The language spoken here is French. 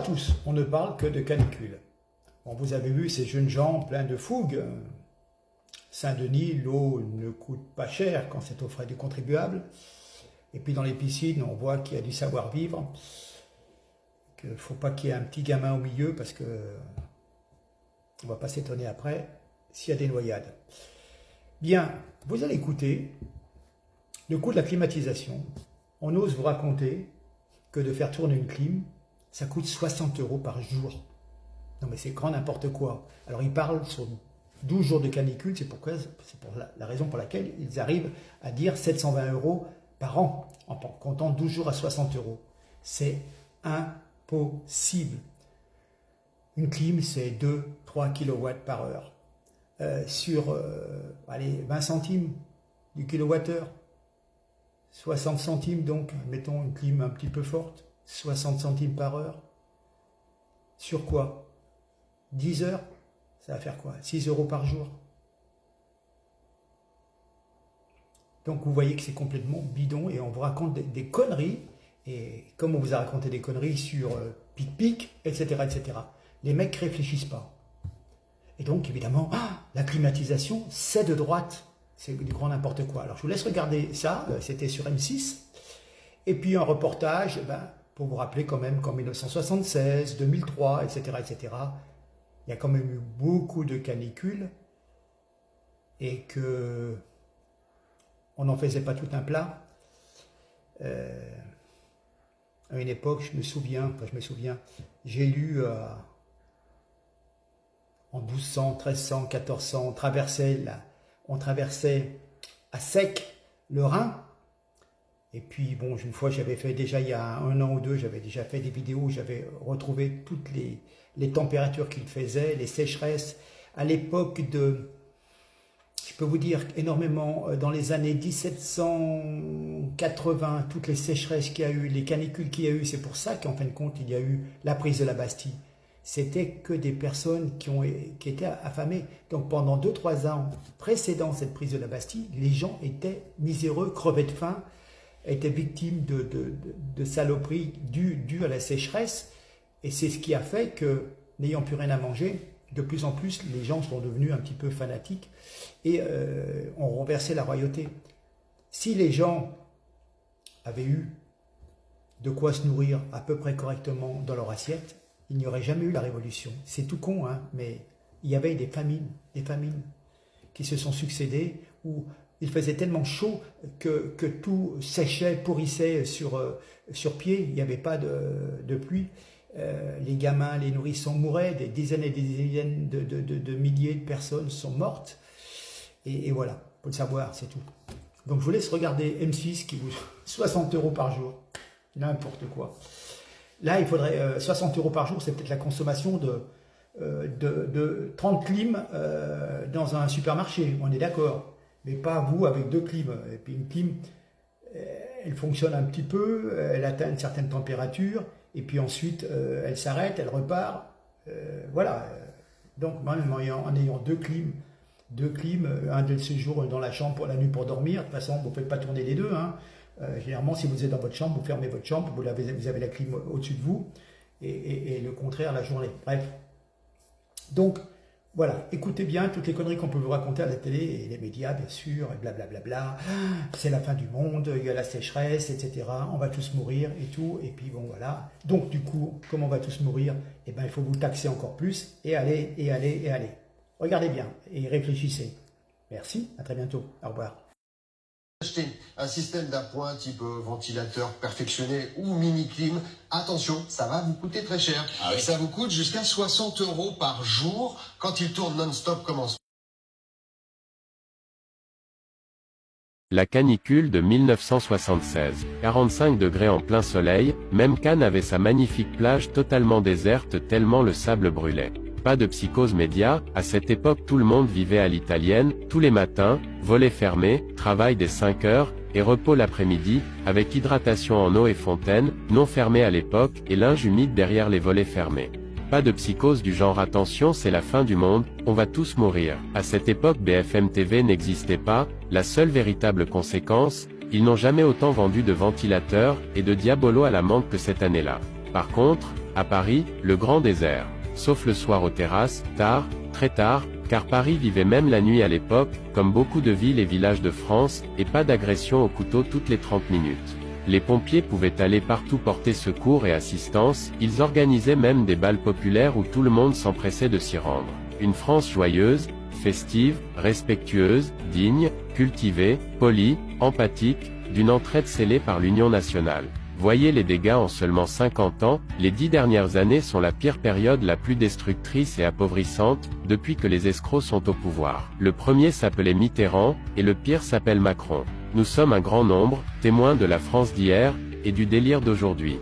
tous, on ne parle que de canicule. Bon, vous avez vu ces jeunes gens pleins de fougue. Saint-Denis, l'eau ne coûte pas cher quand c'est aux frais du contribuable. Et puis dans les piscines, on voit qu'il y a du savoir-vivre. Qu'il ne faut pas qu'il y ait un petit gamin au milieu parce que on ne va pas s'étonner après s'il y a des noyades. Bien, vous allez écouter le coût de la climatisation. On ose vous raconter que de faire tourner une clim, ça coûte 60 € par jour. Non mais c'est grand n'importe quoi. Alors ils parlent sur 12 jours de canicule, c'est pour la raison pour laquelle ils arrivent à dire 720 € par an, en comptant 12 jours à 60 €. C'est impossible. Une clim, c'est 2-3 kW par heure. Sur allez, 20 centimes du kilowattheure, 60 centimes donc, mettons une clim un petit peu forte, 60 centimes par heure. Sur quoi? 10 heures, ça va faire quoi? 6 € par jour. Donc vous voyez que c'est complètement bidon et on vous raconte des conneries. Et comme on vous a raconté des conneries sur PicPic, etc., etc., les mecs ne réfléchissent pas. Et donc évidemment, la climatisation, c'est de droite. C'est du grand n'importe quoi. Alors je vous laisse regarder ça, c'était sur M6. Et puis un reportage, pour vous rappeler quand même qu'en 1976, 2003, etc., etc., il y a quand même eu beaucoup de canicules et que on n'en faisait pas tout un plat. À une époque, je me souviens, j'ai lu en 1200, 1300, 1400, on traversait à sec le Rhin. Et puis, bon, une fois, j'avais fait déjà, il y a 1 an ou 2, j'avais déjà fait des vidéos où j'avais retrouvé toutes les températures qu'il faisait, les sécheresses. À l'époque de, je peux vous dire énormément, dans les années 1780, toutes les sécheresses qu'il y a eu, les canicules qu'il y a eu, c'est pour ça qu'en fin de compte, il y a eu la prise de la Bastille. C'était que des personnes qui étaient affamées. Donc pendant 2-3 ans précédant cette prise de la Bastille, les gens étaient miséreux, crevaient de faim, étaient victimes de saloperies dues à la sécheresse. Et c'est ce qui a fait que, n'ayant plus rien à manger, de plus en plus, les gens sont devenus un petit peu fanatiques et ont renversé la royauté. Si les gens avaient eu de quoi se nourrir à peu près correctement dans leur assiette, il n'y aurait jamais eu la révolution. C'est tout con, hein, mais il y avait des famines qui se sont succédées où il faisait tellement chaud que tout séchait, pourrissait sur pied, il n'y avait pas de pluie. Les gamins, les nourrissons mouraient, des dizaines et des dizaines de milliers de personnes sont mortes. Et voilà, pour le savoir, c'est tout. Donc je vous laisse regarder M6 qui vous 60 € par jour, n'importe quoi. Là, il faudrait 60 € par jour, c'est peut-être la consommation de 30 clims dans un supermarché, on est d'accord. Mais pas vous avec 2 clims. Et puis une clim, elle fonctionne un petit peu, elle atteint une certaine température, et puis ensuite elle s'arrête, elle repart. Voilà. Donc même en ayant 2 clims, un de ces jours dans la chambre pour la nuit pour dormir, de toute façon vous ne faites pas tourner les deux, hein. Généralement, si vous êtes dans votre chambre, vous fermez votre chambre, vous avez la clim au-dessus de vous, et le contraire la journée. Bref. Donc, voilà, écoutez bien toutes les conneries qu'on peut vous raconter à la télé, et les médias, bien sûr, et blablabla. C'est la fin du monde, il y a la sécheresse, etc. On va tous mourir et tout, et puis bon, voilà. Donc, du coup, comme on va tous mourir, eh ben, il faut vous taxer encore plus, et allez. Regardez bien, et réfléchissez. Merci, à très bientôt. Au revoir. Acheter un système d'appoint type ventilateur perfectionné ou mini-clim, attention, ça va vous coûter très cher. Ah oui. Ça vous coûte jusqu'à 60 € par jour quand il tourne non-stop comme en ce moment. La canicule de 1976. 45 degrés en plein soleil, même Cannes avait sa magnifique plage totalement déserte tellement le sable brûlait. Pas de psychose média, à cette époque tout le monde vivait à l'italienne, tous les matins, volets fermés, travail dès 5 heures, et repos l'après-midi, avec hydratation en eau et fontaine, non fermée à l'époque, et linge humide derrière les volets fermés. Pas de psychose du genre attention c'est la fin du monde, on va tous mourir. À cette époque BFM TV n'existait pas, la seule véritable conséquence, ils n'ont jamais autant vendu de ventilateurs, et de diabolo à la menthe que cette année-là. Par contre, À Paris, le grand désert. Sauf le soir aux terrasses, tard, très tard, car Paris vivait même la nuit à l'époque, comme beaucoup de villes et villages de France, et pas d'agression au couteau toutes les 30 minutes. Les pompiers pouvaient aller partout porter secours et assistance, ils organisaient même des bals populaires où tout le monde s'empressait de s'y rendre. Une France joyeuse, festive, respectueuse, digne, cultivée, polie, empathique, d'une entraide scellée par l'Union nationale. Voyez les dégâts en seulement 50 ans, les 10 dernières années sont la pire période la plus destructrice et appauvrissante, depuis que les escrocs sont au pouvoir. Le premier s'appelait Mitterrand, et le pire s'appelle Macron. Nous sommes un grand nombre, témoins de la France d'hier, et du délire d'aujourd'hui.